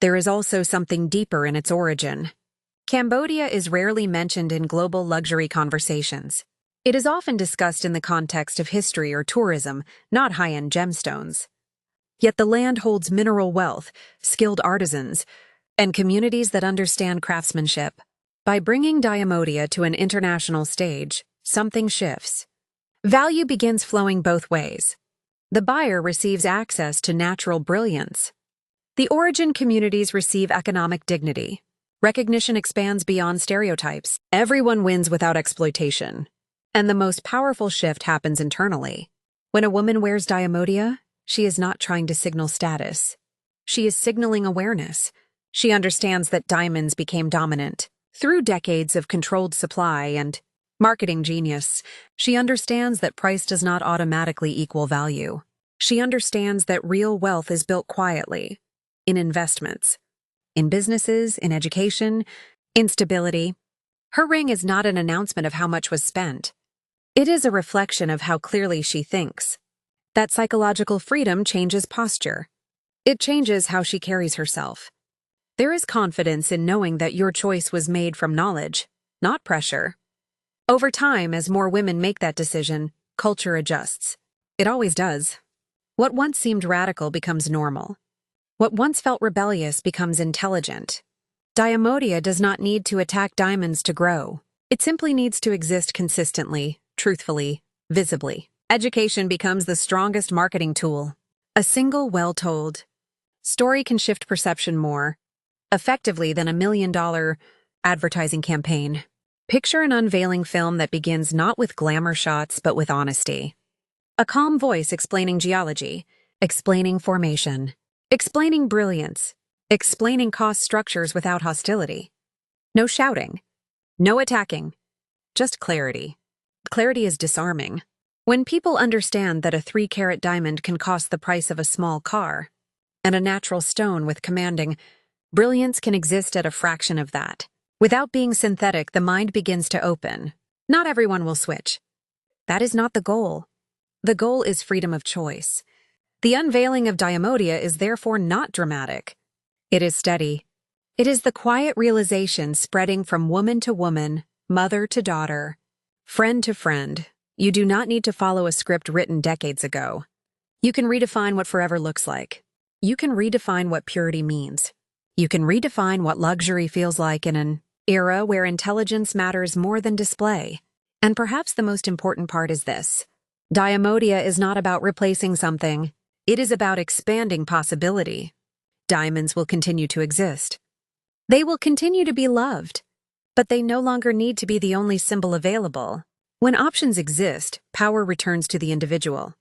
there is also something deeper in its origin. Cambodia is rarely mentioned in global luxury conversations. It is often discussed in the context of history or tourism, not high-end gemstones. Yet the land holds mineral wealth, skilled artisans, and communities that understand craftsmanship. By bringing DIAMODIA to an international stage, something shifts. Value begins flowing both ways. The buyer receives access to natural brilliance. The origin communities receive economic dignity. Recognition expands beyond stereotypes. Everyone wins without exploitation. And the most powerful shift happens internally. When a woman wears DIAMODIA, she is not trying to signal status. She is signaling awareness. She understands that diamonds became dominant. Through decades of controlled supply and marketing genius, she understands that price does not automatically equal value. She understands that real wealth is built quietly, in investments, in businesses, in education, in stability. Her ring is not an announcement of how much was spent. It is a reflection of how clearly she thinks. That psychological freedom changes posture. It changes how she carries herself. There is confidence in knowing that your choice was made from knowledge, not pressure. Over time, as more women make that decision, culture adjusts. It always does. What once seemed radical becomes normal. What once felt rebellious becomes intelligent. DIAMODIA does not need to attack diamonds to grow. It simply needs to exist consistently, truthfully, visibly. Education becomes the strongest marketing tool. A single, well-told story can shift perception more effectively than $1 million advertising campaign. Picture an unveiling film that begins not with glamour shots but with honesty. A calm voice explaining geology, explaining formation, explaining brilliance, explaining cost structures without hostility. No shouting, no attacking, just clarity. Clarity is disarming. When people understand that a 3-carat diamond can cost the price of a small car, and a natural stone with commanding brilliance can exist at a fraction of that. Without being synthetic, the mind begins to open. Not everyone will switch. That is not the goal. The goal is freedom of choice. The unveiling of DIAMODIA is therefore not dramatic. It is steady. It is the quiet realization spreading from woman to woman, mother to daughter, friend to friend. You do not need to follow a script written decades ago. You can redefine what forever looks like. You can redefine what purity means. You can redefine what luxury feels like in an era where intelligence matters more than display. And perhaps the most important part is this. DIAMODIA is not about replacing something. It is about expanding possibility. Diamonds will continue to exist. They will continue to be loved. But they no longer need to be the only symbol available. When options exist, power returns to the individual.